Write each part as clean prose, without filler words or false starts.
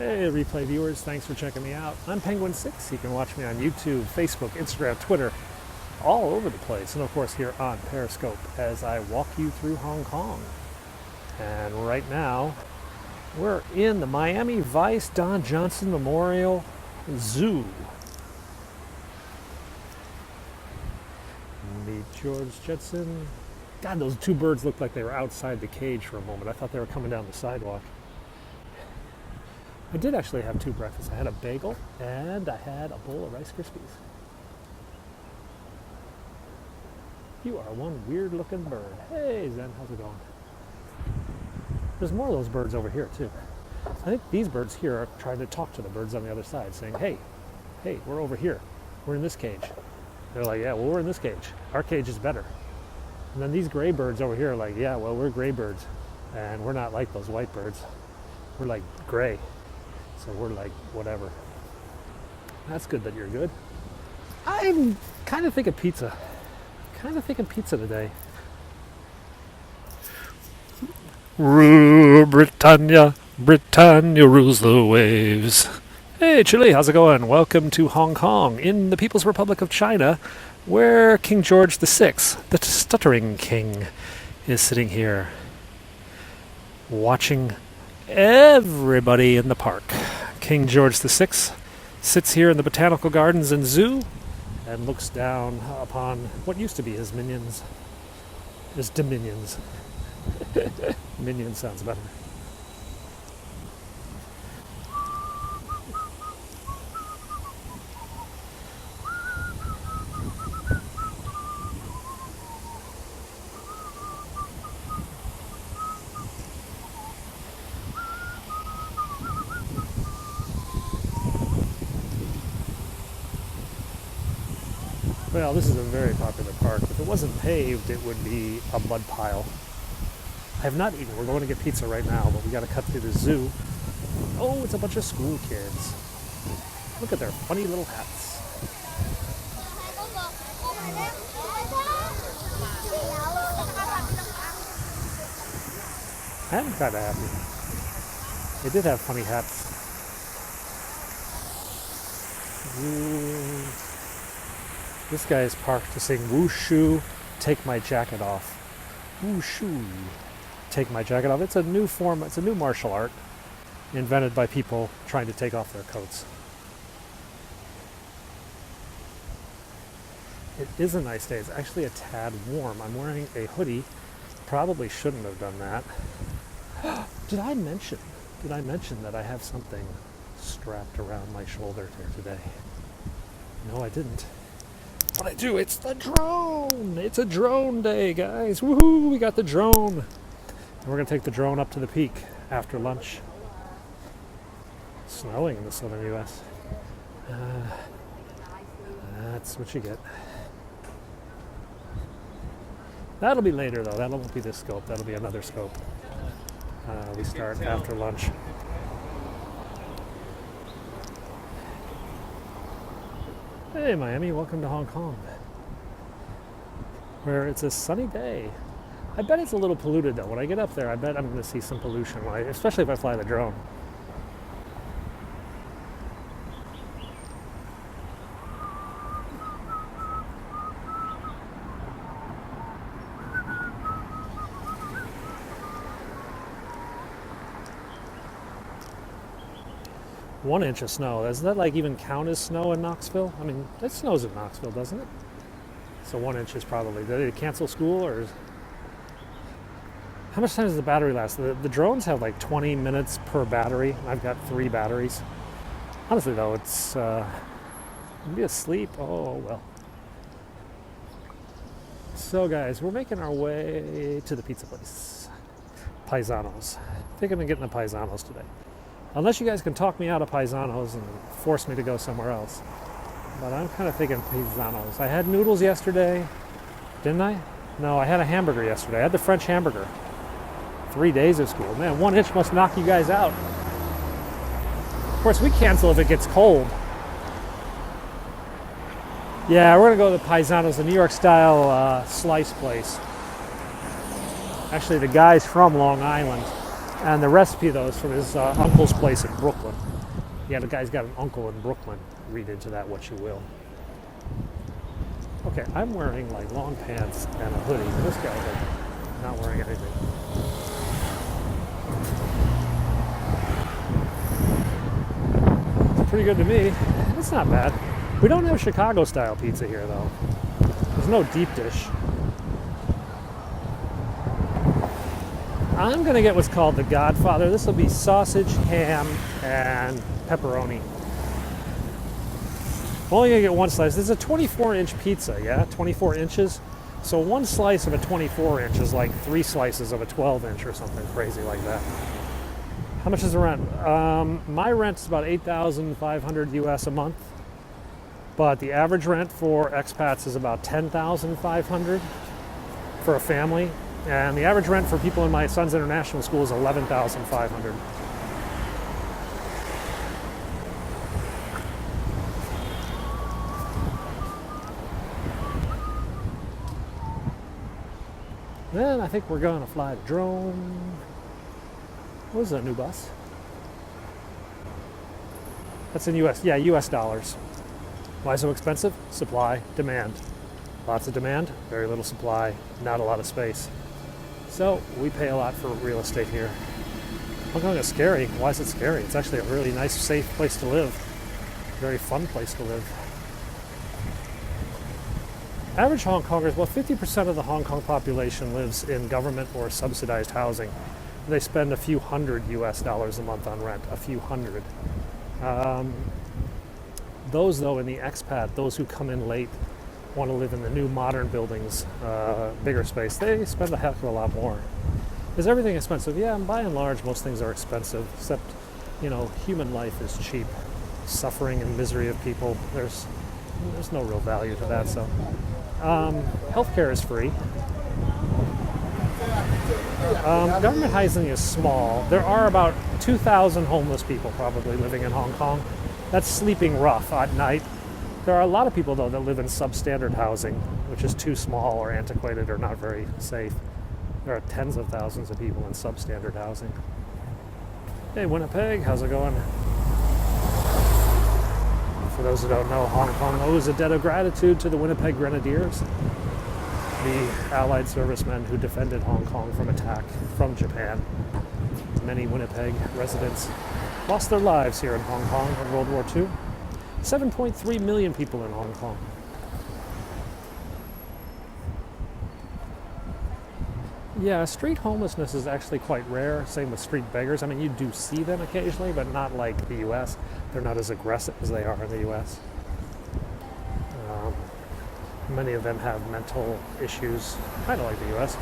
Hey, replay viewers, thanks for checking me out. I'm Penguin6. You can watch me on YouTube, Facebook, Instagram, Twitter, all over the place. And of course here on Periscope as I walk you through Hong Kong. And right now, we're in the Miami Vice Don Johnson Memorial Zoo. Meet George Jetson. God, those two birds looked like they were outside the cage for a moment. I thought they were coming down the sidewalk. I did actually have two breakfasts. I had a bagel and I had a bowl of Rice Krispies. You are one weird looking bird. Hey Zen, how's it going? There's more of those birds over here too. I think these birds here are trying to talk to the birds on the other side, saying, hey, we're over here. We're in this cage. They're like, yeah, well, we're in this cage. Our cage is better. And then these gray birds over here are like, yeah, well, we're gray birds. And we're not like those white birds. We're like gray. So we're like, whatever. That's good that you're good. I'm kind of thinking pizza. Today. Britannia rules the waves. Hey Chile, how's it going? Welcome to Hong Kong in the People's Republic of China, where King George VI, the stuttering king, is sitting here watching everybody in the park. King George VI sits here in the Botanical Gardens and Zoo and looks down upon what used to be his minions. His dominions. Minion sounds better. Well, this is a very popular park. If it wasn't paved, it would be a mud pile. I have not eaten. We're going to get pizza right now, but we got to cut through the zoo. Oh, it's a bunch of school kids. Look at their funny little hats. I'm kind of happy. They did have funny hats. This guy is parked to sing "Wushu, take my jacket off." Wushu, take my jacket off. It's a new form. It's a new martial art invented by people trying to take off their coats. It is a nice day. It's actually a tad warm. I'm wearing a hoodie. Probably shouldn't have done that. Did I mention that I have something strapped around my shoulder here today? No, I didn't. But I do. It's the drone. It's a drone day, guys. Woohoo! We got the drone. And we're going to take the drone up to the peak after lunch. Snowing in the southern U.S. That's what you get. That'll be later, though. That won't be this scope. That'll be another scope. We start after lunch. Hey Miami, welcome to Hong Kong, where it's a sunny day. I bet it's a little polluted though. When I get up there, I bet I'm going to see some pollution, especially if I fly the drone. One inch of snow. Doesn't that like even count as snow in Knoxville? I mean, it snows in Knoxville, doesn't it? So 1 inch is probably. Did they cancel school or? How much time does the battery last? The drones have like 20 minutes per battery. I've got 3 batteries. Honestly though, it's I'll be asleep. Oh well. So guys, we're making our way to the pizza place. Paisano's. I think I'm gonna get in the Paisano's today. Unless you guys can talk me out of Paisano's and force me to go somewhere else. But I'm kind of thinking Paisano's. I had noodles yesterday, didn't I? No, I had a hamburger yesterday. I had the French hamburger. 3 days of school. Man, 1 inch must knock you guys out. Of course, we cancel if it gets cold. Yeah, we're going to go to the Paisano's, the New York style slice place. Actually, the guy's from Long Island. And the recipe, though, is from his uncle's place in Brooklyn. Yeah, the guy's got an uncle in Brooklyn. Read into that what you will. Okay, I'm wearing like long pants and a hoodie. This guy's like not wearing anything. It's pretty good to me. It's not bad. We don't have Chicago-style pizza here, though. There's no deep dish. I'm going to get what's called the Godfather. This will be sausage, ham, and pepperoni. I'm only going to get one slice. This is a 24-inch pizza, yeah? 24 inches. So one slice of a 24-inch is like 3 slices of a 12-inch or something crazy like that. How much is the rent? My rent is about $8,500 US a month. But the average rent for expats is about $10,500 for a family. And the average rent for people in my son's international school is $11,500. Then I think we're going to fly the drone. What is that new bus? That's in US. Yeah, US dollars. Why so expensive? Supply, demand. Lots of demand, very little supply, not a lot of space. So we pay a lot for real estate here. Hong Kong is scary. Why is it scary? It's actually a really nice, safe place to live. Very fun place to live. Average Hong Kongers, well, 50% of the Hong Kong population lives in government or subsidized housing. They spend a few hundred US dollars a month on rent, a few hundred. Those, though, in the expat, those who come in late, want to live in the new modern buildings, bigger space, they spend a heck of a lot more. Is everything expensive? Yeah, by and large, most things are expensive, except, human life is cheap. Suffering and misery of people, there's no real value to that, so. Healthcare is free. Government housing is small. There are about 2,000 homeless people probably living in Hong Kong. That's sleeping rough at night. There are a lot of people, though, that live in substandard housing, which is too small or antiquated or not very safe. There are tens of thousands of people in substandard housing. Hey, Winnipeg, how's it going? For those who don't know, Hong Kong owes a debt of gratitude to the Winnipeg Grenadiers, the Allied servicemen who defended Hong Kong from attack from Japan. Many Winnipeg residents lost their lives here in Hong Kong in World War II. 7.3 million people in Hong Kong. Yeah, street homelessness is actually quite rare. Same with street beggars. I mean, you do see them occasionally, but not like the U.S. They're not as aggressive as they are in the U.S. Many of them have mental issues, kind of like the U.S.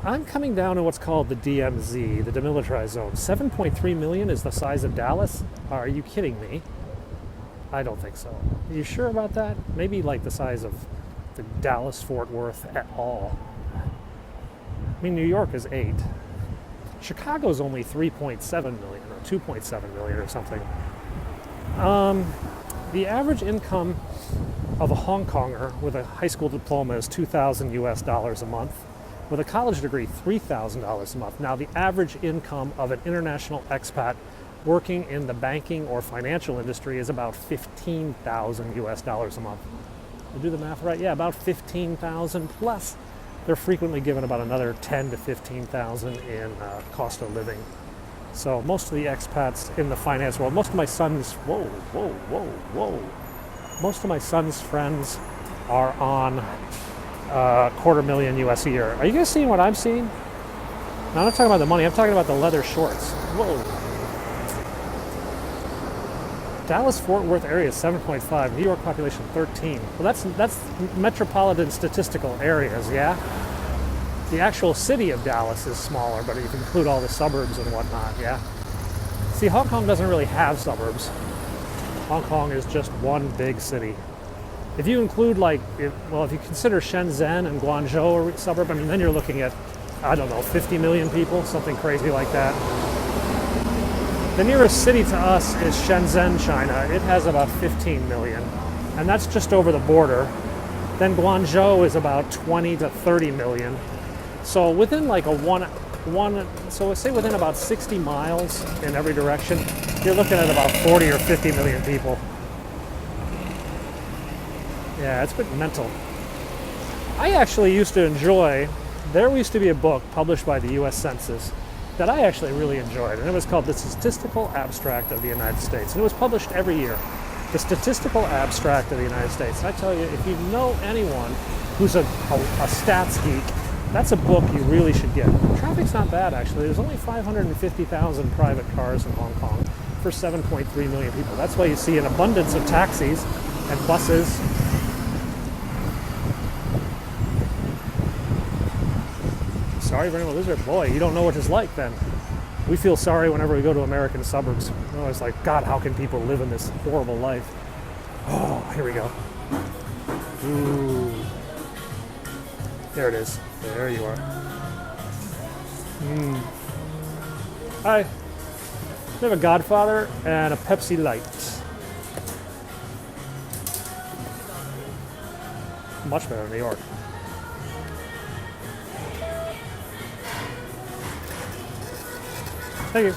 I'm coming down to what's called the DMZ, the demilitarized zone. 7.3 million is the size of Dallas? Are you kidding me? I don't think so. Are you sure about that? Maybe like the size of the Dallas-Fort Worth at all. I mean, New York is 8. Chicago's only 3.7 million or 2.7 million or something. The average income of a Hong Konger with a high school diploma is $2,000 US dollars a month. With a college degree, $3,000 a month. Now, the average income of an international expat working in the banking or financial industry is about $15,000 US dollars a month. Did I do the math right? Yeah, about 15,000 plus. They're frequently given about another 10 to 15,000 in cost of living. So most of the expats in the finance world, most of my son's, most of my son's friends are on $250,000 US a year. Are you guys seeing what I'm seeing? No, I'm not talking about the money. I'm talking about the leather shorts. Whoa. Dallas-Fort Worth area is 7.5. New York population 13. Well, that's metropolitan statistical areas, yeah? The actual city of Dallas is smaller, but if you include all the suburbs and whatnot, yeah? See, Hong Kong doesn't really have suburbs. Hong Kong is just one big city. If you include, if you consider Shenzhen and Guangzhou a suburb, I mean, then you're looking at, 50 million people, something crazy like that. The nearest city to us is Shenzhen, China. It has about 15 million, and that's just over the border. Then Guangzhou is about 20 to 30 million. So within like a So say within about 60 miles in every direction, you're looking at about 40 or 50 million people. Yeah, it's a bit mental. I actually used to enjoy, there used to be a book published by the US Census that I actually really enjoyed, and it was called The Statistical Abstract of the United States, and it was published every year. The Statistical Abstract of the United States. And I tell you, if you know anyone who's a stats geek, that's a book you really should get. Traffic's not bad, actually. There's only 550,000 private cars in Hong Kong for 7.3 million people. That's why you see an abundance of taxis and buses. Sorry, Rainbow Lizard. Boy, you don't know what it's like then. We feel sorry whenever we go to American suburbs. We're always like, God, how can people live in this horrible life? Oh, here we go. Ooh. There it is. There you are. Hi. We have a Godfather and a Pepsi Light. Much better in New York. Thank you.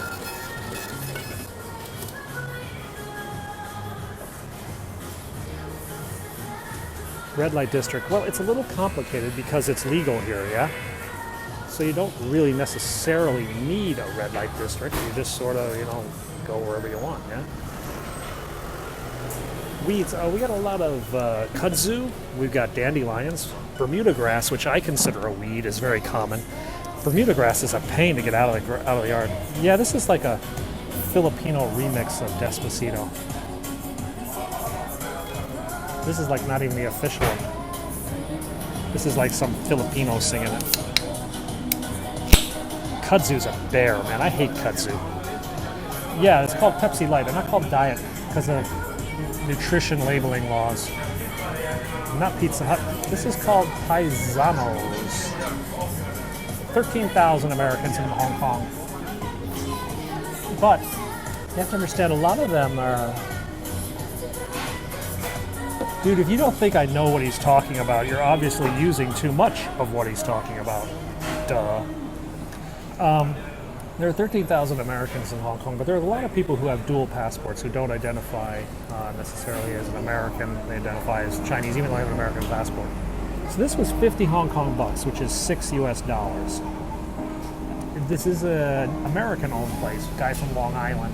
Red light district. Well, it's a little complicated because it's legal here, yeah? So you don't really necessarily need a red light district. You just sort of, go wherever you want, yeah? Weeds. We got a lot of kudzu. We've got dandelions. Bermuda grass, which I consider a weed, is very common. Bermuda grass is a pain to get out of the yard. Yeah, this is like a Filipino remix of Despacito. This is like not even the official one. This is like some Filipino singing it. Kudzu's a bear, man. I hate kudzu. Yeah, it's called Pepsi Light. They're not called Diet because of nutrition labeling laws. Not Pizza Hut. This is called Paisanos. 13,000 Americans in Hong Kong. But you have to understand, a lot of them are... Dude, if you don't think I know what he's talking about, you're obviously using too much of what he's talking about. Duh. There are 13,000 Americans in Hong Kong, but there are a lot of people who have dual passports who don't identify necessarily as an American. They identify as Chinese, even though they have an American passport. So this was 50 Hong Kong bucks, which is $6 US. This is an American-owned place, a guy from Long Island.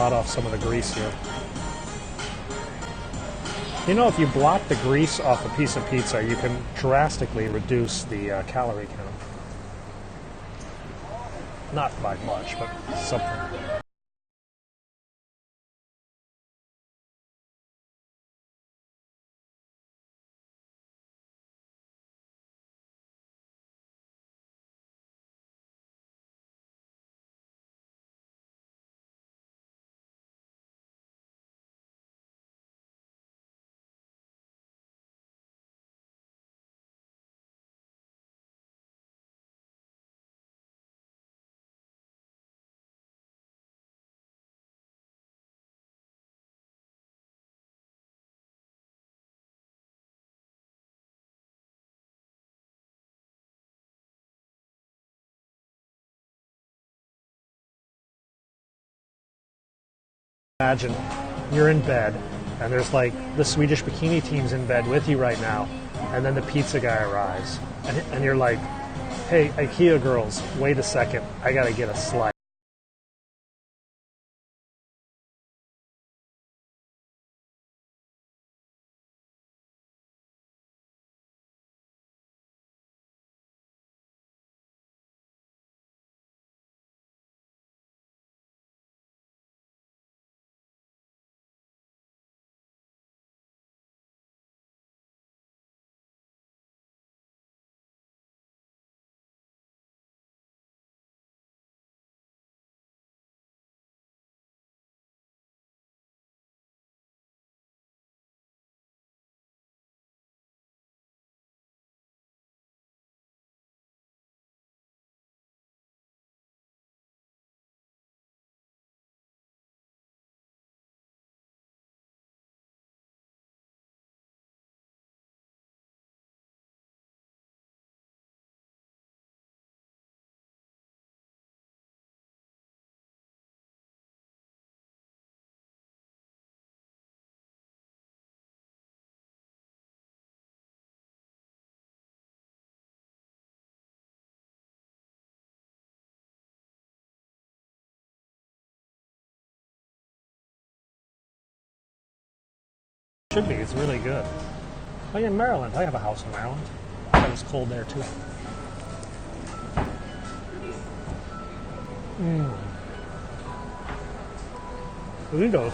Blot off some of the grease here. You know, if you blot the grease off a piece of pizza, you can drastically reduce the calorie count. Not by much, but something. Imagine you're in bed and there's like the Swedish bikini team's in bed with you right now, and then the pizza guy arrives and you're like, hey, IKEA girls, wait a second, I gotta get a slice. Should be, it's really good. Oh yeah, Maryland, I have a house in Maryland. It was cold there too. Doritos.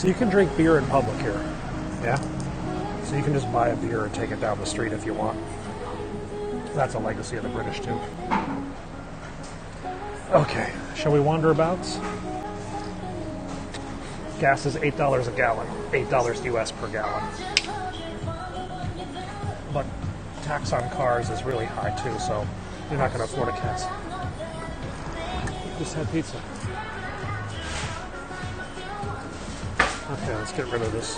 So you can drink beer in public here. Yeah? So you can just buy a beer and take it down the street if you want. That's a legacy of the British too. Okay, shall we wander about? Gas is $8 a gallon, $8 US per gallon. But tax on cars is really high too, so you're not going to afford a gas. Just had pizza. Okay, let's get rid of this.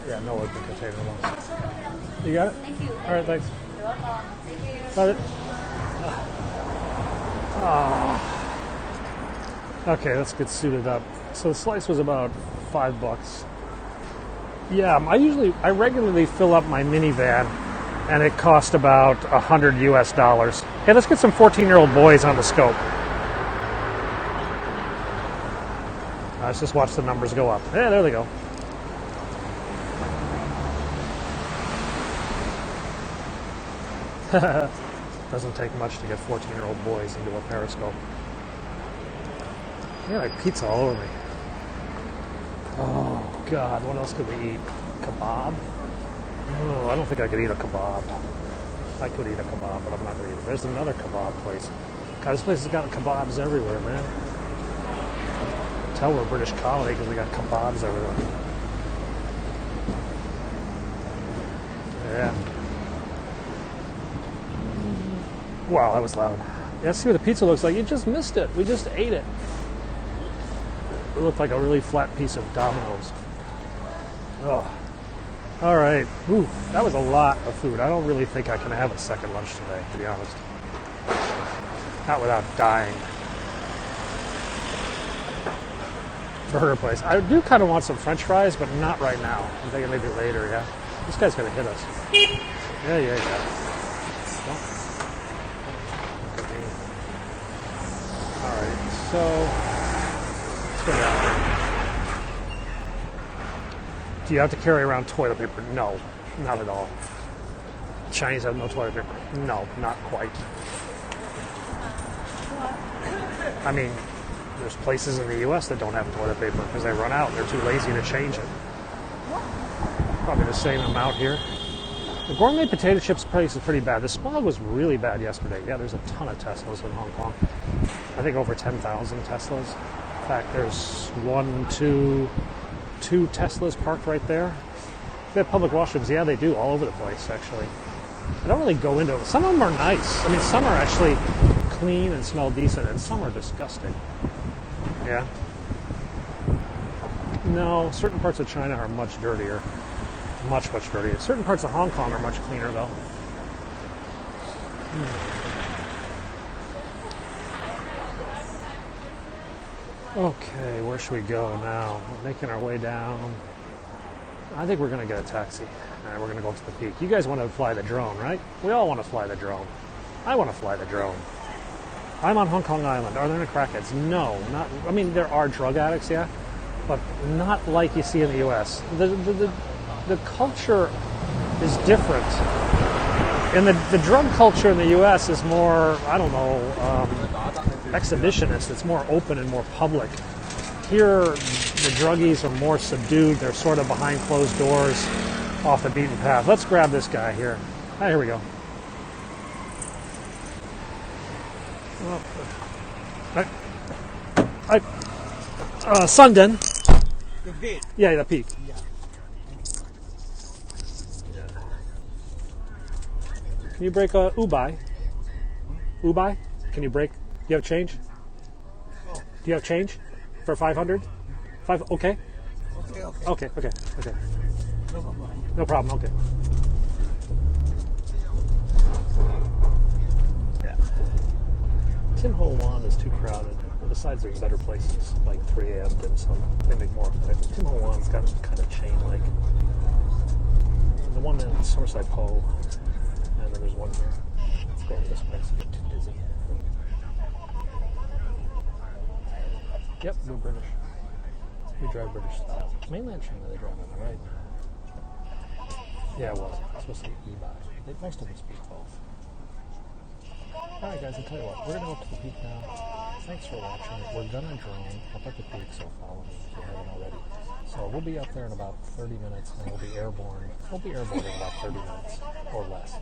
Yeah, no open container ones. You got it? Thank you. All right, thanks. You're welcome. Thank you. Got it? Okay, let's get suited up. So the slice was about $5. Yeah, I regularly fill up my minivan, and it cost about $100 US. Hey, let's get some 14-year-old boys on the scope. Let's just watch the numbers go up. Yeah, there they go. Doesn't take much to get 14-year-old boys into a Periscope. Yeah, like pizza all over me. Oh, God, what else could we eat? Kebab? Oh, I don't think I could eat a kebab. I could eat a kebab, but I'm not going to eat it. There's another kebab place. God, this place has got kebabs everywhere, man. Tell we're a British colony because we got kebabs everywhere. Yeah. Wow, that was loud. Let's see what the pizza looks like. You just missed it. We just ate it. It looked like a really flat piece of Domino's. Oh. All right. Ooh, that was a lot of food. I don't really think I can have a second lunch today, to be honest. Not without dying. Burger place. I do kind of want some French fries, but not right now. I'm thinking maybe later, yeah. This guy's going to hit us. Yeah. All right, so let's go down. Do you have to carry around toilet paper? No, not at all. Chinese have no toilet paper. No, not quite. I mean, there's places in the U.S. that don't have toilet paper because they run out. They're too lazy to change it. Probably the same amount here. The gourmet potato chips place is pretty bad. The smog was really bad yesterday. Yeah, there's a ton of Teslas in Hong Kong. I think over 10,000 Teslas. In fact, there's two Teslas parked right there. They have public washrooms. Yeah, they do, all over the place, actually. I don't really go into it. Some of them are nice. I mean, some are actually clean and smell decent, and some are disgusting. Yeah. No, certain parts of China are much dirtier. Much dirtier. Certain parts of Hong Kong are much cleaner, though. Okay, where should we go now? We're making our way down. I think we're going to get a taxi. All right, we're going to go to the peak. You guys want to fly the drone, right? We all want to fly the drone. I want to fly the drone. I'm on Hong Kong Island. Are there any crackheads? No, not. I mean, there are drug addicts, yeah, but not like you see in the U.S. The culture is different. And the drug culture in the U.S. is more, I don't know, exhibitionist. It's more open and more public. Here, the druggies are more subdued. They're sort of behind closed doors, off the beaten path. Let's grab this guy here. Ah, here we go. Sundan. The gate. Yeah, the peak. Yeah. Can you break a Ubai? Ubai? Can you break? Do you have change? Oh. Do you have change for 500? Okay. Okay. No problem. No problem. Okay. Yeah. Tim Ho Wan is too crowded. Besides, there's better places like 3 a.m. dim sum. They make more of it. Tim Ho Wan's got kind of chain-like. The one in Somerset Po, and then there's one here. Let's go to this place. I'm too dizzy. Yep, we're British. We drive British style. Mainland China, they drive on the right. Yeah, it was. It's supposed to be e-bike. Most of them speak both. Alright guys, I'll tell you what, we're gonna go up to the peak now. Thanks for watching. We're gonna drone up at the peak, so follow me if you haven't already. So we'll be up there in about 30 minutes and we'll be airborne. We'll be airborne in about 30 minutes or less.